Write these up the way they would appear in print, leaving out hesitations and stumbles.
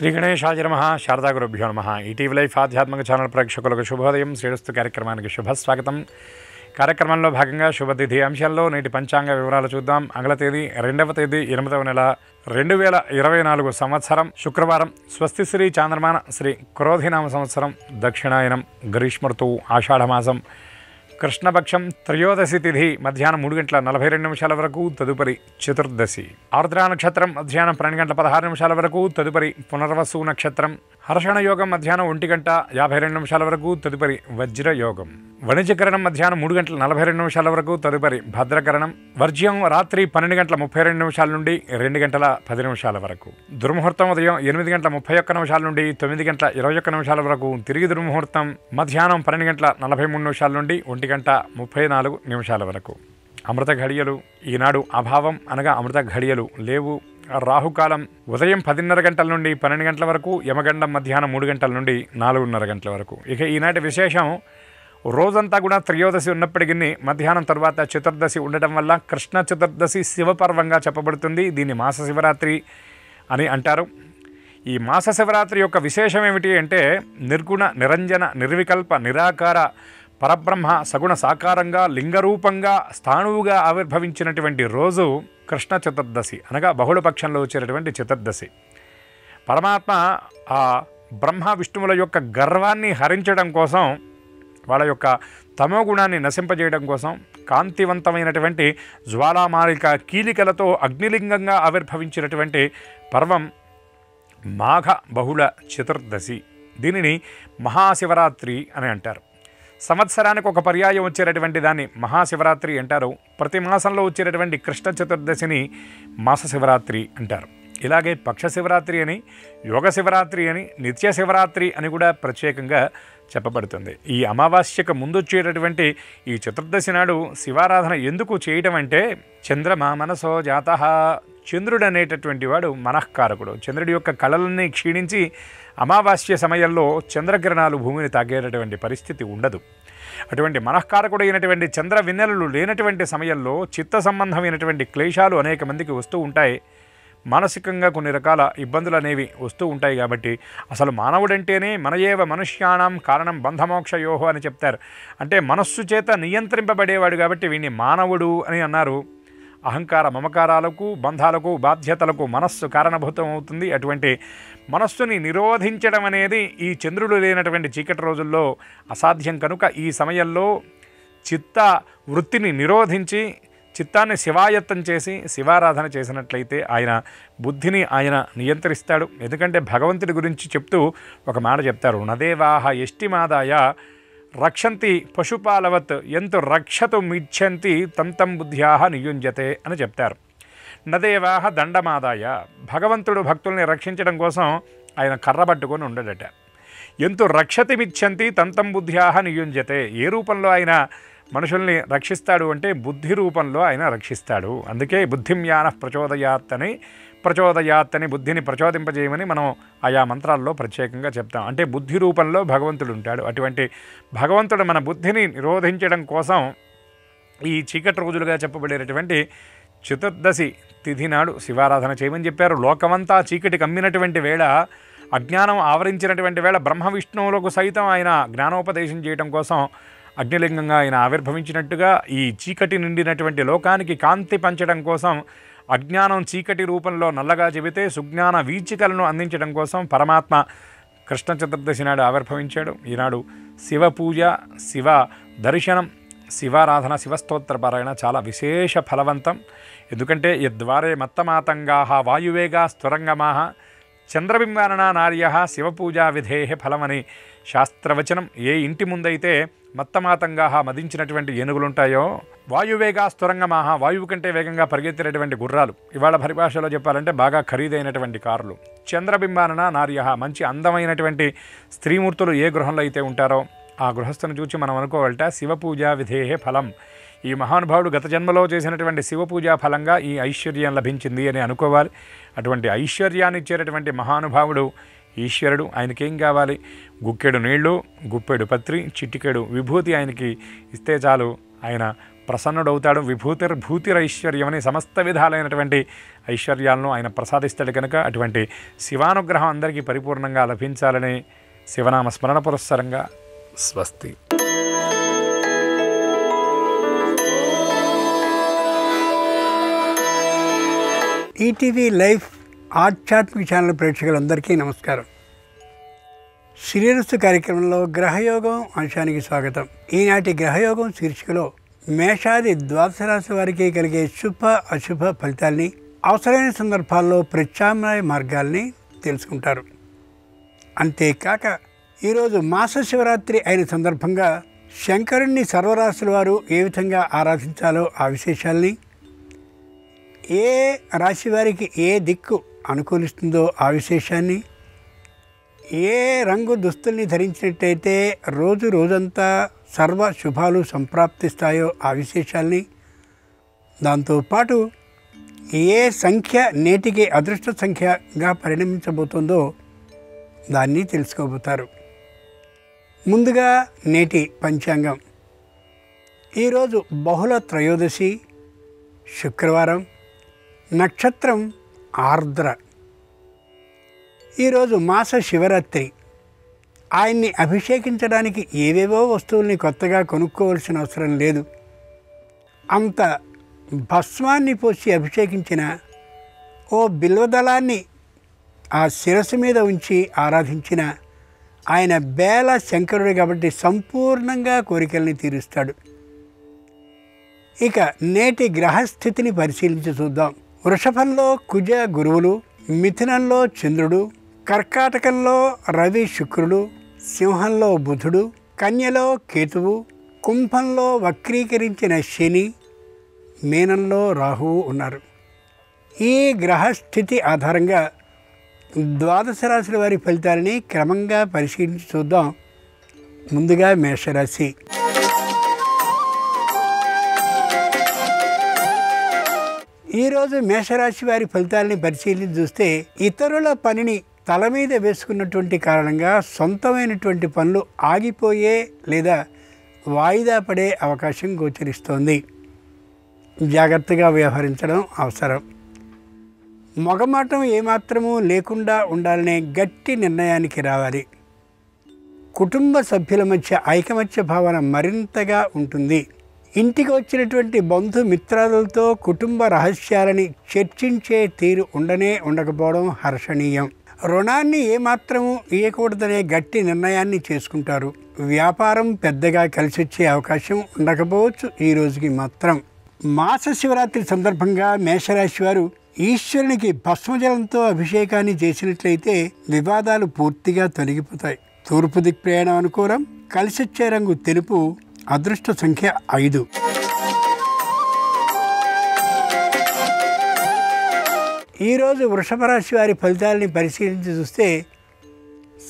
శ్రీ గణేశాయ నమః శారదా గురుభ్యో నమః. ఈటీవీ లైఫ్ ఆధ్యాత్మిక ఛానల్ ప్రేక్షకులకు శుభోదయం. శ్రేణుస్తు కార్యక్రమానికి శుభస్వాగతం. కార్యక్రమంలో భాగంగా శుభతిథి అంశాల్లో నేటి పంచాంగ వివరాలు చూద్దాం. ఆంగ్ల తేదీ 2వ తేదీ 8వ నెల 2024 సంవత్సరం శుక్రవారం. స్వస్తి శ్రీ చాంద్రమాన శ్రీ క్రోధినామ సంవత్సరం దక్షిణాయనం గ్రీష్మ ఋతువు ఆషాఢమాసం కృష్ణపక్షం త్రయోదశి తిథి మధ్యాహ్నం 3:42 వరకు, తదుపరి చతుర్దశి. ఆర్ద్రా నక్షత్రం మధ్యాహ్నం 12:16 వరకు, తదుపరి పునర్వసు నక్షత్రం. హర్షణ యోగం మధ్యాహ్నం 1:52 వరకు, తదుపరి వజ్రయోగం. వణిజకరణం మధ్యాహ్నం 3:42 వరకు, తదుపరి భద్రకరణం. వర్జ్యం రాత్రి 12:32 నుండి 2:10 వరకు. దుర్ముహూర్తం ఉదయం 8:31 నుండి 9:21 వరకు. తిరిగి దుర్ముహూర్తం మధ్యాహ్నం 12:43 నుండి 1:34 వరకు. అమృత ఘడియలు ఈనాడు అభావం అనగా అమృత ఘడియలు లేవు. రాహుకాలం ఉదయం 10:30 గంటల నుండి 12 గంటల వరకు, యమగండం మధ్యాహ్నం 3 గంటల నుండి 4:30 గంటల వరకు. ఇక ఈనాటి విశేషం, రోజంతా కూడా త్రయోదశి ఉన్నప్పటికీ మధ్యాహ్నం తర్వాత చతుర్దశి ఉండటం వల్ల కృష్ణ చతుర్దశి శివపర్వంగా చెప్పబడుతుంది. దీన్ని మాస శివరాత్రి అని అంటారు. ఈ మాస శివరాత్రి యొక్క విశేషం ఏమిటి అంటే, నిర్గుణ నిరంజన నిర్వికల్ప నిరాకార పరబ్రహ్మ సగుణ సాకారంగా లింగరూపంగా స్థాణువుగా ఆవిర్భవించినటువంటి రోజు కృష్ణ చతుర్దశి అనగా బహుళపక్షంలో వచ్చేటటువంటి చతుర్దశి. పరమాత్మ ఆ బ్రహ్మ విష్ణువుల యొక్క గర్వాన్ని హరించడం కోసం, వాళ్ళ యొక్క తమో గుణాన్ని నశింపజేయడం కోసం కాంతివంతమైనటువంటి జ్వాలామాలిక కీలికలతో అగ్నిలింగంగా ఆవిర్భవించినటువంటి పర్వం మాఘ బహుళ చతుర్దశి. దీనిని మహాశివరాత్రి అని అంటారు. సంవత్సరానికి ఒక పర్యాయం వచ్చేటటువంటి దాన్ని మహాశివరాత్రి అంటారు. ప్రతి మాసంలో వచ్చేటటువంటి కృష్ణ చతుర్దశిని మాస శివరాత్రి అంటారు. ఇలాగే పక్ష శివరాత్రి అని, యోగ శివరాత్రి అని, నిత్య శివరాత్రి అని కూడా ప్రత్యేకంగా చెప్పబడుతుంది. ఈ అమావాస్యకు ముందొచ్చేటటువంటి ఈ చతుర్దశి నాడు శివారాధన ఎందుకు చేయటం అంటే, చంద్రమా మనసో జాతః, చంద్రుడు అనేటటువంటి వాడు మనఃకారకుడు. చంద్రుడి యొక్క కళలన్నీ క్షీణించి అమావాస్య సమయంలో చంద్రకిరణాలు భూమిని తాగేటటువంటి పరిస్థితి ఉండదు. అటువంటి మనఃకారకుడైనటువంటి చంద్ర విన్నెలలు లేనటువంటి సమయంలో చిత్త సంబంధమైనటువంటి క్లేశాలు అనేక మందికి వస్తూ ఉంటాయి. మానసికంగా కొన్ని రకాల ఇబ్బందులు అనేవి వస్తూ ఉంటాయి. కాబట్టి అసలు మానవుడంటేనే మనయేవ మనుష్యాణం కారణం బంధమోక్షయోహో అని చెప్తారు. అంటే మనస్సు చేత నియంత్రింపబడేవాడు కాబట్టి వీడిని మానవుడు అని అన్నారు. అహంకార మమకారాలకు, బంధాలకు, బాధ్యతలకు మనస్సు కారణభూతం అవుతుంది. అటువంటి మనస్సుని నిరోధించడం అనేది ఈ చంద్రుడు లేనటువంటి చీకటి రోజుల్లో అసాధ్యం. కనుక ఈ సమయంలో చిత్త వృత్తిని నిరోధించి చిత్తాన్ని శివాయత్తం చేసి శివారాధన చేసినట్లయితే ఆయన బుద్ధిని ఆయన నియంత్రిస్తాడు. ఎందుకంటే భగవంతుడి గురించి చెప్తూ ఒక మాట చెప్తారు, నదేవాహ ఎష్టిమాదాయ రక్షంతి పశుపాలవత్ ఎంతు రక్షతు మిచ్చంతి తంతం బుద్ధ్యా నియుంజతే అని చెప్తారు. నదేవాహ దండమాదాయ, భగవంతుడు భక్తుల్ని రక్షించడం కోసం ఆయన కర్ర పట్టుకొని ఉండడట. ఎంతు రక్షతి మిచ్చంతి తంతం బుద్ధ్యా నియుంజతే, ఏ రూపంలో ఆయన మనుషుల్ని రక్షిస్తాడు అంటే బుద్ధి రూపంలో ఆయన రక్షిస్తాడు. అందుకే బుద్ధిమ్యాన ప్రచోదయాత్ అని బుద్ధిని ప్రచోదింపజేయమని మనం ఆయా మంత్రాల్లో ప్రత్యేకంగా చెప్తాం. అంటే బుద్ధి రూపంలో భగవంతుడు ఉంటాడు. అటువంటి భగవంతుడు మన బుద్ధిని నిరోధించడం కోసం ఈ చీకటి రోజులుగా చెప్పబడేటటువంటి చతుర్దశి తిథి నాడు శివారాధన చేయమని చెప్పారు. లోకమంతా చీకటి కమ్మినటువంటి వేళ, అజ్ఞానం ఆవరించినటువంటి వేళ బ్రహ్మ విష్ణువులకు సైతం ఆయన జ్ఞానోపదేశం చేయడం కోసం అగ్నిలింగంగా ఆయన ఆవిర్భవించినట్టుగా ఈ చీకటి నిండినటువంటి లోకానికి కాంతి పంచడం కోసం, అజ్ఞానం చీకటి రూపంలో నల్లగా చెబితే సుజ్ఞాన వీచికలను అందించడం కోసం పరమాత్మ కృష్ణ చతుర్దశి నాడు ఆవిర్భవించాడు. ఈనాడు శివ పూజ, శివ దర్శనం, శివారాధన, శివస్తోత్ర పారాయణ చాలా విశేష ఫలవంతం. ఎందుకంటే యద్వారే మత్తమాతంగా వాయువేగా స్థురంగమాహ చంద్రబింబాననా నార్య శివపూజా విధేహ ఫలమని శాస్త్రవచనం. ఏ ఇంటి ముందైతే మత్తమాతంగా మదించినటువంటి ఏనుగులుంటాయో, వాయువేగా స్థురంగమాహ వాయువు కంటే వేగంగా పరిగెత్తినటువంటి గుర్రాలు, ఇవాళ పరిభాషలో చెప్పాలంటే బాగా ఖరీదైనటువంటి కార్లు, చంద్రబింబానన నార్య మంచి అందమైనటువంటి స్త్రీమూర్తులు ఏ గృహంలో అయితే ఉంటారో ఆ గృహస్థుని చూచి మనం అనుకోవాలట శివపూజా విధేహే ఫలం. ఈ మహానుభావుడు గత జన్మలో చేసినటువంటి శివపూజా ఫలంగా ఈ ఐశ్వర్యం లభించింది అని అనుకోవాలి. అటువంటి ఐశ్వర్యాన్ని ఇచ్చేటటువంటి మహానుభావుడు ఈశ్వరుడు. ఆయనకేం కావాలి? గుక్కెడు నీళ్లు, గుప్పెడు పత్రి, చిటికెడు విభూతి ఆయనకి ఇస్తే చాలు ఆయన ప్రసన్నుడవుతాడు. విభూతిర్భూతిరైశ్వర్యం అని సమస్త విధాలైనటువంటి ఐశ్వర్యాలను ఆయన ప్రసాదిస్తాడు కనుక అటువంటి శివానుగ్రహం అందరికీ పరిపూర్ణంగా లభించాలని శివనామ స్మరణ పురస్సరంగా స్వస్తి. ఈటీవీ లైఫ్ ఆధ్యాత్మిక ఛానల్ ప్రేక్షకులందరికీ నమస్కారం. శ్రీరస్తు కార్యక్రమంలో గ్రహయోగం అంశానికి స్వాగతం. ఈనాటి గ్రహయోగం శీర్షికలో మేషాది ద్వాదశ రాశి వారికి కలిగే శుభ అశుభ ఫలితాల్ని, అవసరమైన సందర్భాల్లో ప్రత్యామ్నాయ మార్గాల్ని తెలుసుకుంటారు. అంతేకాక ఈరోజు మాస శివరాత్రి అయిన సందర్భంగా శంకరుణ్ణి సర్వరాశుల వారు ఏ విధంగా ఆరాధించాలో ఆ విశేషాల్ని, ఏ రాశి వారికి ఏ దిక్కు అనుకూలిస్తుందో ఆ విశేషాన్ని, ఏ రంగు దుస్తుల్ని ధరించినట్టయితే రోజంతా సర్వ శుభాలు సంప్రాప్తిస్తాయో ఆ విశేషాల్ని, దాంతోపాటు ఏ సంఖ్య నేటికి అదృష్ట సంఖ్యగా పరిణమించబోతుందో దాన్ని తెలుసుకోబోతారు. ముందుగా నేటి పంచాంగం. ఈరోజు బహుళ త్రయోదశి, శుక్రవారం, నక్షత్రం ఆర్ద్ర. ఈరోజు మాస శివరాత్రి. ఆయన్ని అభిషేకించడానికి ఏవేవో వస్తువుల్ని కొత్తగా కొనుక్కోవాల్సిన అవసరం లేదు. అంత భస్మాన్ని పోసి అభిషేకించిన ఓ బిల్వదళాన్ని ఆ శిరస్సు మీద ఉంచి ఆరాధించిన ఆయన బేల శంకరుడు కాబట్టి సంపూర్ణంగా కోరికల్ని తీరుస్తాడు. ఇక నేటి గ్రహస్థితిని పరిశీలించి చూద్దాం. వృషభంలో కుజ గురువులు, మిథునంలో చంద్రుడు, కర్కాటకంలో రవి శుక్రుడు, సింహంలో బుధుడు, కన్యలో కేతువు, కుంభంలో వక్రీకరించిన శని, మీనంలో రాహువు ఉన్నారు. ఈ గ్రహస్థితి ఆధారంగా ద్వాదశ రాశుల వారి ఫలితాలని క్రమంగా పరిశీలించి చూద్దాం. ముందుగా మేషరాశి. ఈరోజు మేషరాశి వారి ఫలితాలని పరిశీలించి చూస్తే ఇతరుల పనిని తల మీద వేసుకున్నటువంటి కారణంగా సొంతమైనటువంటి పనులు ఆగిపోయే లేదా వాయిదా పడే అవకాశం గోచరిస్తోంది. జాగ్రత్తగా వ్యవహరించడం అవసరం. మొగమాటం ఏమాత్రమూ లేకుండా ఉండాలనే గట్టి నిర్ణయానికి రావాలి. కుటుంబ సభ్యుల మధ్య ఐకమత్య భావన మరింతగా ఉంటుంది. ఇంటికి వచ్చినటువంటి బంధుమిత్రాదులతో కుటుంబ రహస్యాలని చర్చించే తీరు ఉండకపోవడం హర్షణీయం. రుణాన్ని ఏమాత్రము ఇవ్వకూడదనే గట్టి నిర్ణయాన్ని చేసుకుంటారు. వ్యాపారం పెద్దగా కలిసొచ్చే అవకాశం ఉండకపోవచ్చు ఈ రోజుకి మాత్రం. మాస శివరాత్రి సందర్భంగా మేషరాశి వారు ఈశ్వరునికి భస్మజలంతో అభిషేకాన్ని చేసినట్లయితే వివాదాలు పూర్తిగా తొలగిపోతాయి. తూర్పు దిక్ ప్రయాణం అనుకూలం. కలిసొచ్చే రంగు తెలుపు. అదృష్ట సంఖ్య 5. ఈరోజు వృషభ రాశి వారి ఫలితాలని పరిశీలించి చూస్తే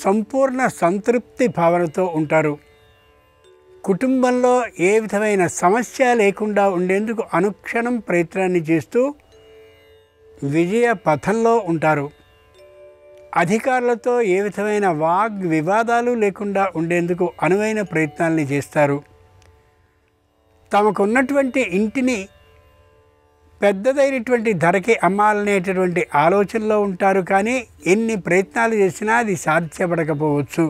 సంపూర్ణ సంతృప్తి భావనతో ఉంటారు. కుటుంబంలో ఏ విధమైన సమస్య లేకుండా ఉండేందుకు అనుక్షణం ప్రయత్నాన్ని చేస్తూ విజయ పథంలో ఉంటారు. అధికారులతో ఏ విధమైన వివాదాలు లేకుండా ఉండేందుకు అనువైన ప్రయత్నాల్ని చేస్తారు. తమకున్నటువంటి ఇంటిని పెద్దదైనటువంటి ధరకి అమ్మాలనేటటువంటి ఆలోచనలో ఉంటారు. కానీ ఎన్ని ప్రయత్నాలు చేసినా అది సాధ్యపడకపోవచ్చు.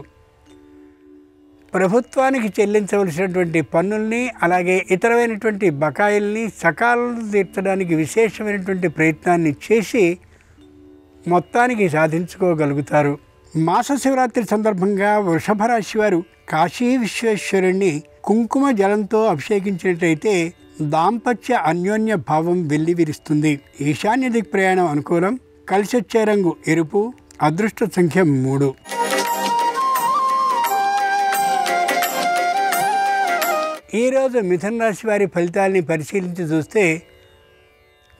ప్రభుత్వానికి చెల్లించవలసినటువంటి పన్నుల్ని అలాగే ఇతరమైనటువంటి బకాయిల్ని సకాలంలో తీర్చడానికి విశేషమైనటువంటి ప్రయత్నాన్ని చేసి మొత్తానికి సాధించుకోగలుగుతారు. మాస శివరాత్రి సందర్భంగా వృషభ రాశి వారు కాశీ విశ్వేశ్వరుణ్ణి కుంకుమ జలంతో అభిషేకించినట్లయితే దాంపత్య అన్యోన్య భావం వెల్లివిరుస్తుంది. ఈశాన్య దిక్ ప్రయాణం అనుకూలం. కలిసొచ్చే రంగు ఎరుపు. అదృష్ట సంఖ్య 3. ఈరోజు మిథున రాశి వారి ఫలితాలని పరిశీలించి చూస్తే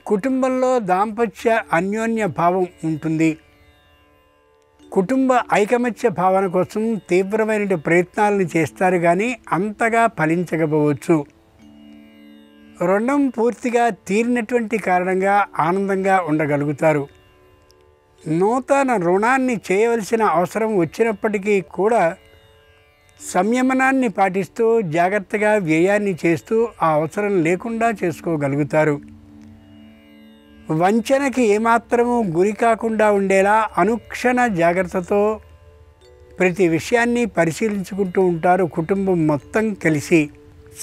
కుటుంబంలో దాంపత్య అన్యోన్య భావం ఉంటుంది. కుటుంబ ఐకమత్య భావన కోసం తీవ్రమైన ప్రయత్నాలను చేస్తారు కానీ అంతగా ఫలించకపోవచ్చు. రుణం పూర్తిగా తీరినటువంటి కారణంగా ఆనందంగా ఉండగలుగుతారు. నూతన రుణాన్ని చేయవలసిన అవసరం వచ్చినప్పటికీ కూడా సంయమనాన్ని పాటిస్తూ జాగ్రత్తగా వ్యయాన్ని చేస్తూ ఆ అవసరం లేకుండా చేసుకోగలుగుతారు. వంచనకి ఏమాత్రము గురి కాకుండా ఉండేలా అనుక్షణ జాగ్రత్తతో ప్రతి విషయాన్ని పరిశీలించుకుంటూ ఉంటారు కుటుంబం మొత్తం కలిసి.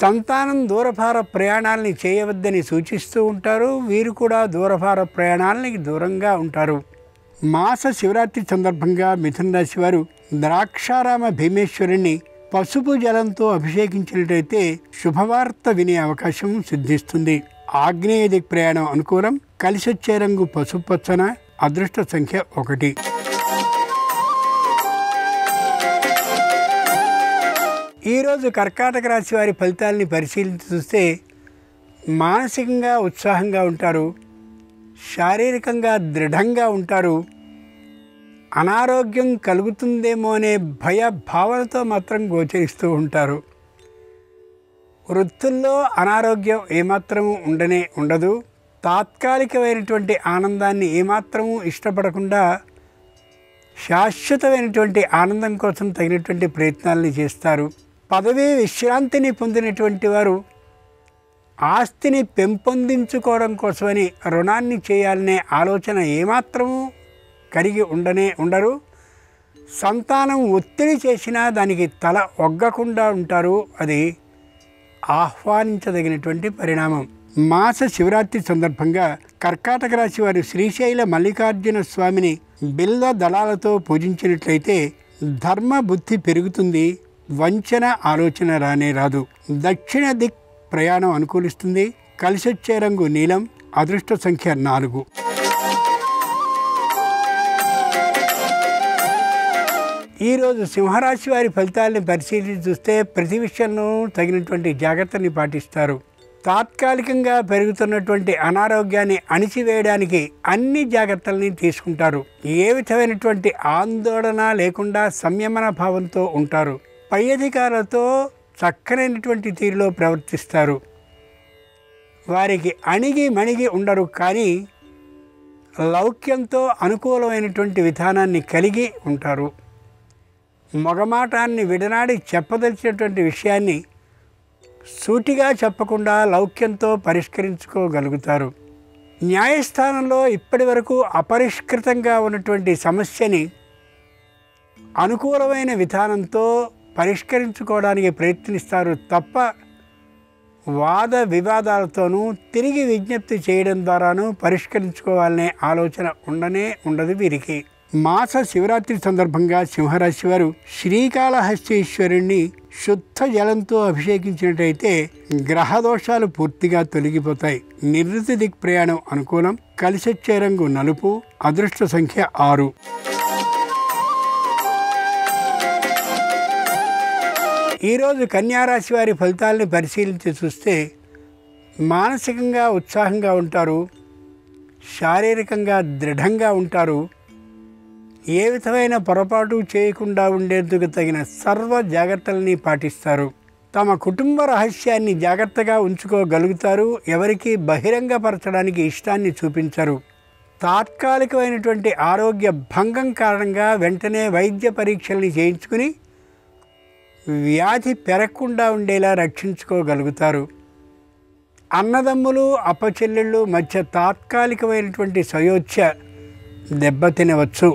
సంతానం దూరభార ప్రయాణాలని చేయవద్దని సూచిస్తూ ఉంటారు. వీరు కూడా దూరభార ప్రయాణాలని దూరంగా ఉంటారు. మాస శివరాత్రి సందర్భంగా మిథున రాశి వారు ద్రాక్షారామ భీమేశ్వరుని పసుపు జలంతో అభిషేకించినట్లయితే శుభవార్త వినే అవకాశం సిద్ధిస్తుంది. ఆగ్నేయ దిక్ ప్రయాణం అనుకూలం. కలిసొచ్చే రంగు పసుపు పచ్చన. అదృష్ట సంఖ్య 1. ఈరోజు కర్కాటక రాశి వారి ఫలితాలని పరిశీలించి చూస్తే మానసికంగా ఉత్సాహంగా ఉంటారు. శారీరకంగా దృఢంగా ఉంటారు. అనారోగ్యం కలుగుతుందేమో అనే భయ భావనతో మాత్రం గోచరిస్తూ ఉంటారు. వృత్తుల్లో అనారోగ్యం ఏమాత్రము ఉండదు. తాత్కాలికమైనటువంటి ఆనందాన్ని ఏమాత్రము ఇష్టపడకుండా శాశ్వతమైనటువంటి ఆనందం కోసం తగినటువంటి ప్రయత్నాలని చేస్తారు. పదవీ విశ్రాంతిని పొందినటువంటి వారు ఆస్తిని పెంపొందించుకోవడం కోసమని రుణాన్ని చేయాలనే ఆలోచన ఏమాత్రము కలిగి ఉండరు. సంతానం ఒత్తిడి చేసినా దానికి తల ఒగ్గకుండా ఉంటారు. అది ఆహ్వానించదగినటువంటి పరిణామం. మాస శివరాత్రి సందర్భంగా కర్కాటక రాశి వారు శ్రీశైల మల్లికార్జున స్వామిని బిల్వ దళాలతో పూజించినట్లయితే ధర్మ బుద్ధి పెరుగుతుంది. వంచన ఆలోచన రానే రాదు. దక్షిణ దిక్ ప్రయాణం అనుకూలిస్తుంది. కలిసొచ్చే రంగు నీలం. అదృష్ట సంఖ్య 4. ఈరోజు సింహరాశి వారి ఫలితాలను పరిశీలించి చూస్తే ప్రతి విషయంలో తగినటువంటి జాగ్రత్తని పాటిస్తారు. తాత్కాలికంగా పెరుగుతున్నటువంటి అనారోగ్యాన్ని అణిచివేయడానికి అన్ని జాగ్రత్తల్ని తీసుకుంటారు. ఏ విధమైనటువంటి ఆందోళన లేకుండా సంయమన భావంతో ఉంటారు. పై అధికారులతో చక్కనైనటువంటి తీరులో ప్రవర్తిస్తారు. వారికి అణిగి మణిగి ఉండరు, కానీ లౌక్యంతో అనుకూలమైనటువంటి విధానాన్ని కలిగి ఉంటారు. మొగమాటాన్ని విడనాడి చెప్పదలిచినటువంటి విషయాన్ని సూటిగా చెప్పకుండా లౌక్యంతో పరిష్కరించుకోగలుగుతారు. న్యాయస్థానంలో ఇప్పటి వరకు అపరిష్కృతంగా ఉన్నటువంటి సమస్యని అనుకూలమైన విధానంతో పరిష్కరించుకోవడానికి ప్రయత్నిస్తారు తప్ప వాద వివాదాలతోనూ తిరిగి విజ్ఞప్తి చేయడం ద్వారానూ పరిష్కరించుకోవాలనే ఆలోచన ఉండదు వీరికి. మాస శివరాత్రి సందర్భంగా సింహరాశి వారు శ్రీకాళహస్తీశ్వరుణ్ణి శుద్ధ జలంతో అభిషేకించినట్టయితే గ్రహదోషాలు పూర్తిగా తొలగిపోతాయి. నివృత్తి దిక్ ప్రయాణం అనుకూలం. కలిసొచ్చే రంగు నలుపు. అదృష్ట సంఖ్య 6. ఈరోజు కన్యారాశి వారి ఫలితాలని పరిశీలించి చూస్తే మానసికంగా ఉత్సాహంగా ఉంటారు. శారీరకంగా దృఢంగా ఉంటారు. ఏ విధమైన పొరపాటు చేయకుండా ఉండేందుకు తగిన సర్వ జాగ్రత్తలని పాటిస్తారు. తమ కుటుంబ రహస్యాన్ని జాగ్రత్తగా ఉంచుకోగలుగుతారు. ఎవరికి బహిరంగపరచడానికి ఇష్టాన్ని చూపించరు. తాత్కాలికమైనటువంటి ఆరోగ్య భంగం కారణంగా వెంటనే వైద్య పరీక్షల్ని చేయించుకుని వ్యాధి పెరగకుండా ఉండేలా రక్షించుకోగలుగుతారు. అన్నదమ్ములు అప్పచెల్లెళ్ళు మధ్య తాత్కాలికమైనటువంటి సయోధ్య దెబ్బతినవచ్చు.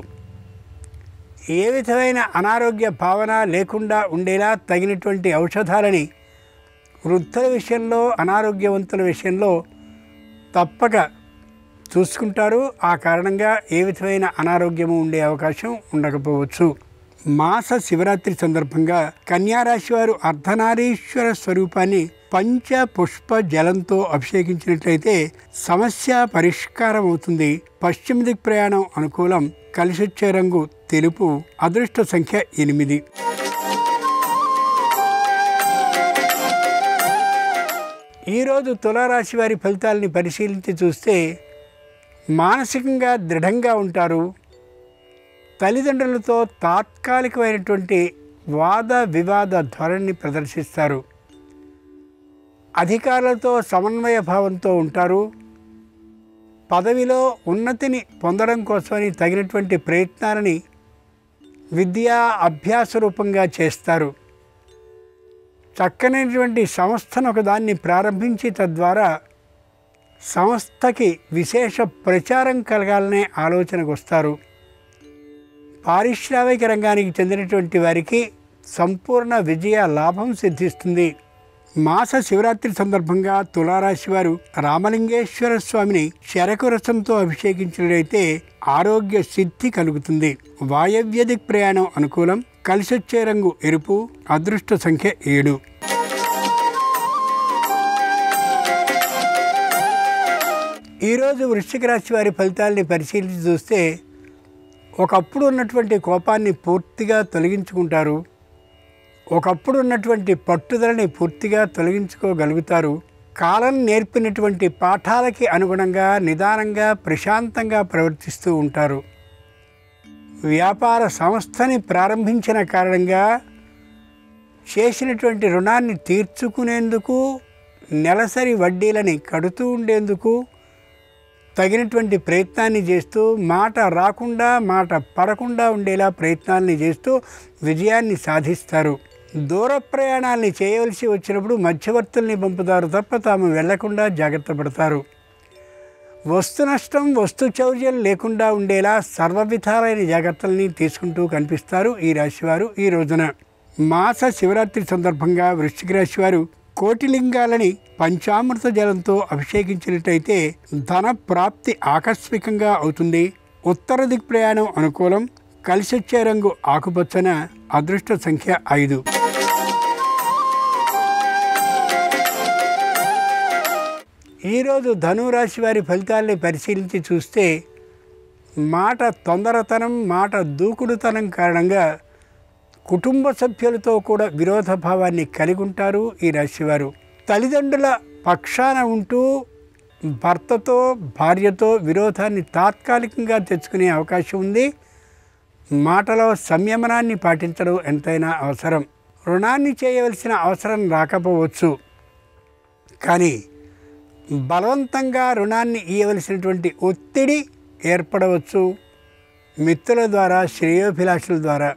ఏ విధమైన అనారోగ్య భావన లేకుండా ఉండేలా తగినటువంటి ఔషధాలని వృద్ధుల విషయంలో అనారోగ్యవంతుల విషయంలో తప్పక చూసుకుంటారు. ఆ కారణంగా ఏ విధమైన అనారోగ్యము ఉండే అవకాశం ఉండకపోవచ్చు. మాస శివరాత్రి సందర్భంగా కన్యారాశి వారు అర్ధనారీశ్వర స్వరూపాన్ని పంచ పుష్ప జలంతో అభిషేకించినట్లయితే సమస్య పరిష్కారం అవుతుంది. పశ్చిమ దిక్ ప్రయాణం అనుకూలం. కలిసొచ్చే రంగు తెలుపు. అదృష్ట సంఖ్య 8. ఈరోజు తులారాశి వారి ఫలితాలని పరిశీలించి చూస్తే మానసికంగా దృఢంగా ఉంటారు. తల్లిదండ్రులతో తాత్కాలికమైనటువంటి వాద వివాద ధోరణిని ప్రదర్శిస్తారు. అధికారులతో సమన్వయ భావంతో ఉంటారు. పదవిలో ఉన్నతిని పొందడం కోసమని తగినటువంటి ప్రయత్నాలని విద్యా అభ్యాస రూపంగా చేస్తారు. చక్కనైనటువంటి సంస్థను ఒకదాన్ని ప్రారంభించి తద్వారా సంస్థకి విశేష ప్రచారం కలగాలనే ఆలోచనకు వస్తారు. పారిశ్రామిక రంగానికి చెందినటువంటి వారికి సంపూర్ణ విజయ లాభం సిద్ధిస్తుంది. మాస శివరాత్రి సందర్భంగా తులారాశి వారు రామలింగేశ్వర స్వామిని చెరకు రసంతో అభిషేకించినట్లయితే ఆరోగ్య సిద్ధి కలుగుతుంది. వాయవ్య దిక్ ప్రయాణం అనుకూలం. కలిసొచ్చే రంగు ఎరుపు. అదృష్ట సంఖ్య 7. ఈరోజు వృశ్చిక రాశి వారి ఫలితాలని పరిశీలించి చూస్తే ఒకప్పుడు ఉన్నటువంటి కోపాన్ని పూర్తిగా తొలగించుకుంటారు. ఒకప్పుడు ఉన్నటువంటి పట్టుదలని పూర్తిగా తొలగించుకోగలుగుతారు. కాలం నేర్పినటువంటి పాఠాలకి అనుగుణంగా నిదానంగా ప్రశాంతంగా ప్రవర్తిస్తూ ఉంటారు. వ్యాపార సంస్థని ప్రారంభించిన కారణంగా చేసినటువంటి రుణాన్ని తీర్చుకునేందుకు నెలసరి వడ్డీలని కడుతూ ఉండేందుకు తగినటువంటి ప్రయత్నాన్ని చేస్తూ మాట రాకుండా మాట పడకుండా ఉండేలా ప్రయత్నాన్ని చేస్తూ విజయాన్ని సాధిస్తారు. దూర ప్రయాణాలని చేయవలసి వచ్చినప్పుడు మధ్యవర్తుల్ని పంపుతారు తప్ప తాము వెళ్లకుండా జాగ్రత్త పడతారు. వస్తు నష్టం వస్తు చౌర్యం లేకుండా ఉండేలా సర్వవిధాలైన జాగ్రత్తల్ని తీసుకుంటూ కనిపిస్తారు ఈ రాశివారు. ఈ రోజున మాస శివరాత్రి సందర్భంగా వృశ్చిక రాశి వారు కోటిలింగాలని పంచామృత జలంతో అభిషేకించినట్టయితే ధన ప్రాప్తి ఆకస్మికంగా అవుతుంది. ఉత్తర దిక్ ప్రయాణం అనుకూలం. కలిసొచ్చే రంగు ఆకుపచ్చన. అదృష్ట సంఖ్య 5. ఈరోజు ధనురాశి వారి ఫలితాల్ని పరిశీలించి చూస్తే మాట తొందరతనం మాట దూకుడుతనం కారణంగా కుటుంబ సభ్యులతో కూడా విరోధ భావాన్ని కలిగి ఉంటారు ఈ రాశివారు. తల్లిదండ్రుల పక్షాన ఉంటూ భర్తతో భార్యతో విరోధాన్ని తాత్కాలికంగా తెచ్చుకునే అవకాశం ఉంది. మాటలో సంయమనాన్ని పాటించడం ఎంతైనా అవసరం. రుణాన్ని చేయవలసిన అవసరం రాకపోవచ్చు, కానీ బలవంతంగా రుణాన్ని ఇవ్వవలసినటువంటి ఒత్తిడి ఏర్పడవచ్చు. మిత్రుల ద్వారా శ్రేయోభిలాషుల ద్వారా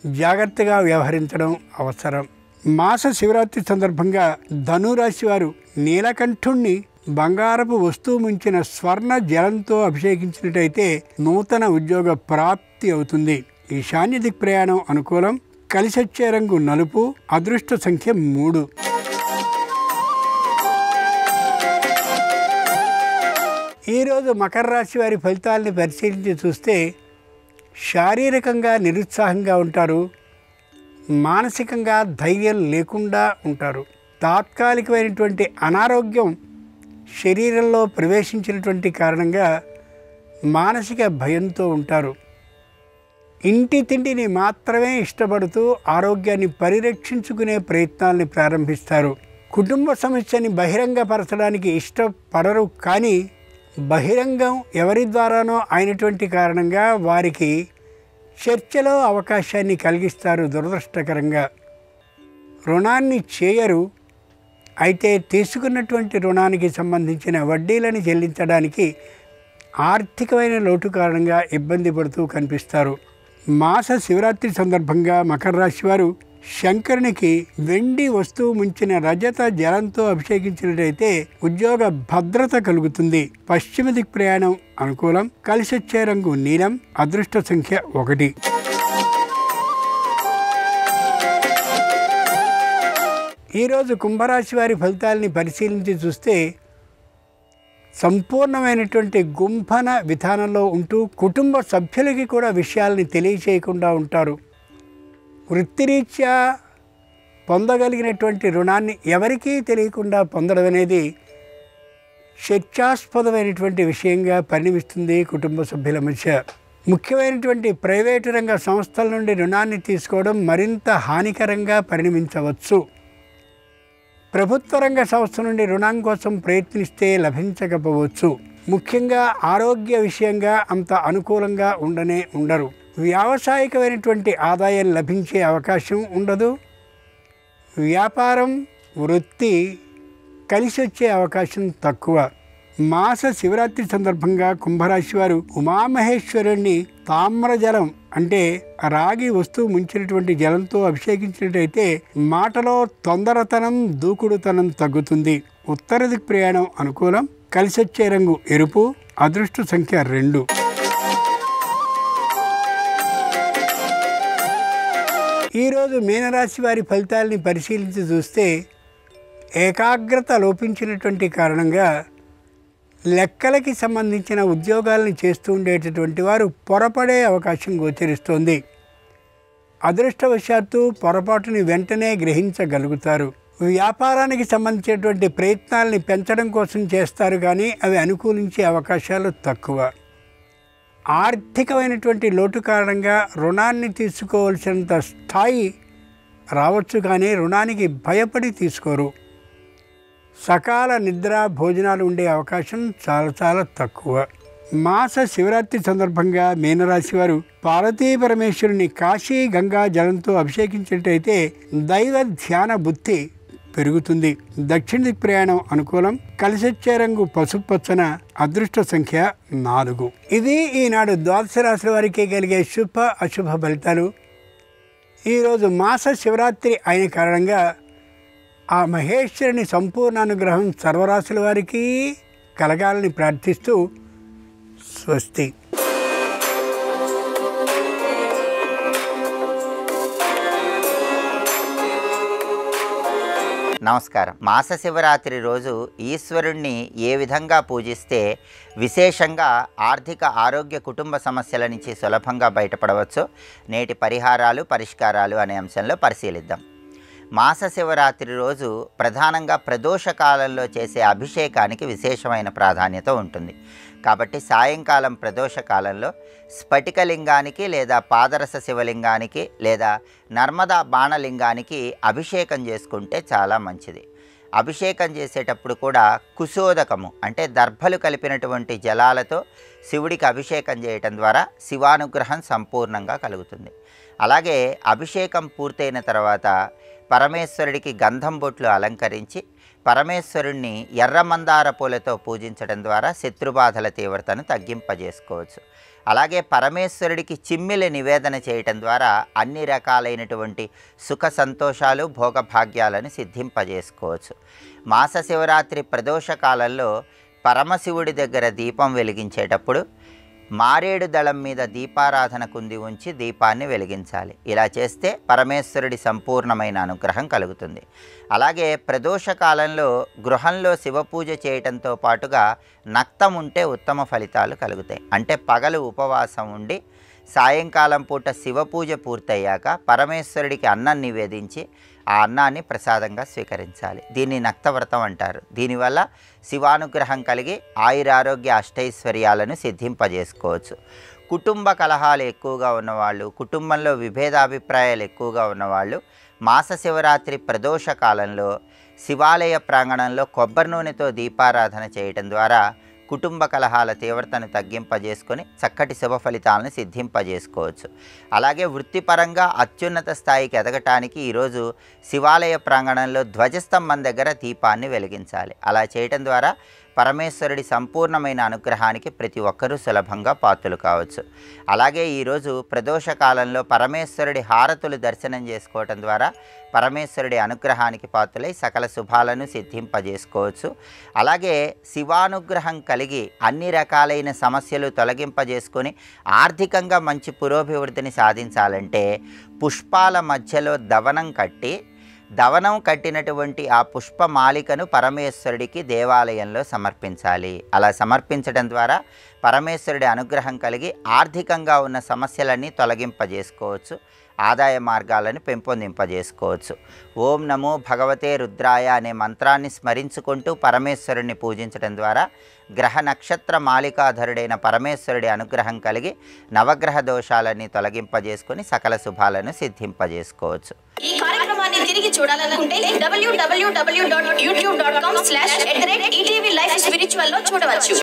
జాగ్రత్తగా వ్యవహరించడం అవసరం. మాస శివరాత్రి సందర్భంగా ధనురాశి వారు నీలకంఠుణ్ణి బంగారపు వస్తువు ముంచిన స్వర్ణ జలంతో అభిషేకించినట్టయితే నూతన ఉద్యోగ ప్రాప్తి అవుతుంది. ఈశాన్య దిక్ ప్రయాణం అనుకూలం. కలిసొచ్చే రంగు నలుపు. అదృష్ట సంఖ్య 3. ఈరోజు మకర రాశి వారి ఫలితాలని పరిశీలించి చూస్తే శారీరకంగా నిరుత్సాహంగా ఉంటారు. మానసికంగా ధైర్యం లేకుండా ఉంటారు. తాత్కాలికమైనటువంటి అనారోగ్యం శరీరంలో ప్రవేశించినటువంటి కారణంగా మానసిక భయంతో ఉంటారు. ఇంటి తిండిని మాత్రమే ఇష్టపడుతూ ఆరోగ్యాన్ని పరిరక్షించుకునే ప్రయత్నాల్ని ప్రారంభిస్తారు. కుటుంబ సమస్యని బహిరంగపరచడానికి ఇష్టపడరు, కానీ బహిరంగం ఎవరి ద్వారానో అయినటువంటి కారణంగా వారికి చర్చలో అవకాశాన్ని కలిగిస్తారు. దురదృష్టకరంగా రుణాన్ని చేయరు, అయితే తీసుకున్నటువంటి రుణానికి సంబంధించిన వడ్డీలను చెల్లించడానికి ఆర్థికమైన లోటు కారణంగా ఇబ్బంది పడుతూ కనిపిస్తారు. మాస శివరాత్రి సందర్భంగా మకర రాశి వారు శంకరునికి వెండి వస్తువు ముంచిన రజత జలంతో అభిషేకించినట్టయితే ఉద్యోగ భద్రత కలుగుతుంది. పశ్చిమ దిక్ ప్రయాణం అనుకూలం. కలిసొచ్చే రంగు నీలం. అదృష్ట సంఖ్య 1. ఈరోజు కుంభరాశి వారి ఫలితాలని పరిశీలించి చూస్తే సంపూర్ణమైనటువంటి గుంభన విధానంలో ఉంటూ కుటుంబ సభ్యులకి కూడా విషయాల్ని తెలియచేయకుండా ఉంటారు. వృత్తిరీత్యా పొందగలిగినటువంటి రుణాన్ని ఎవరికీ తెలియకుండా పొందడం అనేది చర్చాస్పదమైనటువంటి విషయంగా పరిణమిస్తుంది కుటుంబ సభ్యుల మధ్య. ముఖ్యమైనటువంటి ప్రైవేటు రంగ సంస్థల నుండి రుణాన్ని తీసుకోవడం మరింత హానికరంగా పరిణమించవచ్చు. ప్రభుత్వ రంగ సంస్థ నుండి రుణం కోసం ప్రయత్నిస్తే లభించకపోవచ్చు. ముఖ్యంగా ఆరోగ్య విషయంగా అంత అనుకూలంగా ఉండరు. వ్యావసాయికమైనటువంటి ఆదాయం లభించే అవకాశం ఉండదు. వ్యాపారం వృత్తి కలిసి వచ్చే అవకాశం తక్కువ. మాస శివరాత్రి సందర్భంగా కుంభరాశి వారు ఉమామహేశ్వరుణ్ణి తామ్రజలం అంటే రాగి వస్తువు ముంచినటువంటి జలంతో అభిషేకించినట్టయితే మాటలో తొందరతనం దూకుడుతనం తగ్గుతుంది. ఉత్తర దిక్కు ప్రయాణం అనుకూలం. కలిసొచ్చే రంగు ఎరుపు. అదృష్ట సంఖ్య 2. ఈరోజు మీనరాశి వారి ఫలితాలని పరిశీలించి చూస్తే ఏకాగ్రత లోపించినటువంటి కారణంగా లెక్కలకి సంబంధించిన ఉద్యోగాలను చేస్తూ ఉండేటటువంటి వారు పొరపడే అవకాశం గోచరిస్తోంది. అదృష్టవశాత్తు పొరపాటుని వెంటనే గ్రహించగలుగుతారు. వ్యాపారానికి సంబంధించినటువంటి ప్రయత్నాలని పెంచడం కోసం చేస్తారు, కానీ అవి అనుకూలించే అవకాశాలు తక్కువ. ఆర్థికమైనటువంటి లోటు కారణంగా రుణాన్ని తీసుకోవాల్సినంత స్థాయి రావచ్చు, కానీ రుణానికి భయపడి తీసుకోరు. సకాల నిద్ర భోజనాలు ఉండే అవకాశం చాలా తక్కువ. మాస శివరాత్రి సందర్భంగా మీనరాశి వారు పార్వతీ పరమేశ్వరుని కాశీ గంగా జలంతో అభిషేకించినట్టయితే దైవ ధ్యాన బుద్ధి పెరుగుతుంది. దక్షిణ దిక్ ప్రయాణం అనుకూలం. కలిసొచ్చే రంగు పసుపు పచ్చన. అదృష్ట సంఖ్య 4. ఇది ఈనాడు ద్వాదశ రాశుల వారికి కలిగే శుభ అశుభ ఫలితాలు. ఈరోజు మాస శివరాత్రి అయిన కారణంగా ఆ మహేశ్వరుని సంపూర్ణ అనుగ్రహం సర్వరాశుల వారికి కలగాలని ప్రార్థిస్తూ స్వస్తి. నమస్కారం. మాస శివరాత్రి రోజు ఈశ్వరుణ్ణి ఏ విధంగా పూజిస్తే విశేషంగా ఆర్థిక ఆరోగ్య కుటుంబ సమస్యల నుంచి సులభంగా బయటపడవచ్చో నేటి పరిహారాలు పరిష్కారాలు అనే అంశంలో పరిశీలిద్దాం. మాస శివరాత్రి రోజు ప్రధానంగా ప్రదోష కాలంలో చేసే అభిషేకానికి విశేషమైన ప్రాధాన్యత ఉంటుంది. కాబట్టి సాయంకాలం ప్రదోష కాలంలో స్ఫటికలింగానికి లేదా పాదరస శివలింగానికి లేదా నర్మదా బాణలింగానికి అభిషేకం చేసుకుంటే చాలా మంచిది. అభిషేకం చేసేటప్పుడు కూడా కుశోదకము అంటే దర్భలు కలిపినటువంటి జలాలతో శివుడికి అభిషేకం చేయటం ద్వారా శివానుగ్రహం సంపూర్ణంగా కలుగుతుంది. అలాగే అభిషేకం పూర్తయిన తర్వాత పరమేశ్వరుడికి గంధం బొట్లు అలంకరించి పరమేశ్వరుణ్ణి ఎర్రమందార పూలతో పూజించడం ద్వారా శత్రుబాధల తీవ్రతను తగ్గింపజేసుకోవచ్చు. అలాగే పరమేశ్వరుడికి చిమ్మిలి నివేదన చేయటం ద్వారా అన్ని రకాలైనటువంటి సుఖ సంతోషాలు భోగభాగ్యాలను సిద్ధింపజేసుకోవచ్చు. మాస శివరాత్రి ప్రదోష కాలంలో పరమశివుడి దగ్గర దీపం వెలిగించేటప్పుడు మారేడు దళం మీద దీపారాధన కుంది ఉంచి దీపాన్ని వెలిగించాలి. ఇలా చేస్తే పరమేశ్వరుడి సంపూర్ణమైన అనుగ్రహం కలుగుతుంది. అలాగే ప్రదోష కాలంలో గృహంలో శివపూజ చేయటంతో పాటుగా నక్తం ఉంటే ఉత్తమ ఫలితాలు కలుగుతాయి. అంటే పగలు ఉపవాసం ఉండి సాయంకాలం పూట శివపూజ పూర్తయ్యాక పరమేశ్వరుడికి అన్నం నివేదించి ఆ అన్నాన్ని ప్రసాదంగా స్వీకరించాలి. దీన్ని నక్తవ్రతం అంటారు. దీనివల్ల శివానుగ్రహం కలిగి ఆయురారోగ్య అష్టైశ్వర్యాలను సిద్ధింపజేసుకోవచ్చు. కుటుంబ కలహాలు ఎక్కువగా ఉన్నవాళ్ళు, కుటుంబంలో విభేదాభిప్రాయాలు ఎక్కువగా ఉన్నవాళ్ళు మాస శివరాత్రి ప్రదోష కాలంలో శివాలయ ప్రాంగణంలో కొబ్బరి నూనెతో దీపారాధన చేయటం ద్వారా కుటుంబ కలహాల తీవ్రతను తగ్గింపజేసుకొని చక్కటి శుభ ఫలితాలను సిద్ధింపజేసుకోవచ్చు. అలాగే వృత్తిపరంగా అత్యున్నత స్థాయికి ఎదగటానికి ఈరోజు శివాలయ ప్రాంగణంలో ధ్వజస్తంభం దగ్గర దీపాన్ని వెలిగించాలి. అలా చేయటం ద్వారా పరమేశ్వరుడి సంపూర్ణమైన అనుగ్రహానికి ప్రతి ఒక్కరూ సులభంగా పాత్రులు కావచ్చు. అలాగే ఈరోజు ప్రదోష కాలంలో పరమేశ్వరుడి హారతులు దర్శనం చేసుకోవటం ద్వారా పరమేశ్వరుడి అనుగ్రహానికి పాత్రులై సకల శుభాలను సిద్ధింపజేసుకోవచ్చు. అలాగే శివానుగ్రహం కలిగి అన్ని రకాలైన సమస్యలు తొలగింపజేసుకొని ఆర్థికంగా మంచి పురోభివృద్ధిని సాధించాలంటే పుష్పాల మధ్యలో దవనం కట్టినటువంటి ఆ పుష్పమాలికను పరమేశ్వరుడికి దేవాలయంలో సమర్పించాలి. అలా సమర్పించడం ద్వారా పరమేశ్వరుడి అనుగ్రహం కలిగి ఆర్థికంగా ఉన్న సమస్యలన్నీ తొలగింపజేసుకోవచ్చు. ఆదాయ మార్గాలను పెంపొందింపజేసుకోవచ్చు. ఓం నమో భగవతే రుద్రాయ అనే మంత్రాన్ని స్మరించుకుంటూ పరమేశ్వరుడిని పూజించడం ద్వారా గ్రహ నక్షత్ర మాలికాధరుడైన పరమేశ్వరుడి అనుగ్రహం కలిగి నవగ్రహ దోషాలన్నీ తొలగింపజేసుకొని సకల శుభాలను సిద్ధింపజేసుకోవచ్చు. ఈ కార్యక్రమాన్ని తిరిగి చూడాలనుకుంటే www.youtube.com/ETV Life Spiritual లో చూడవచ్చు.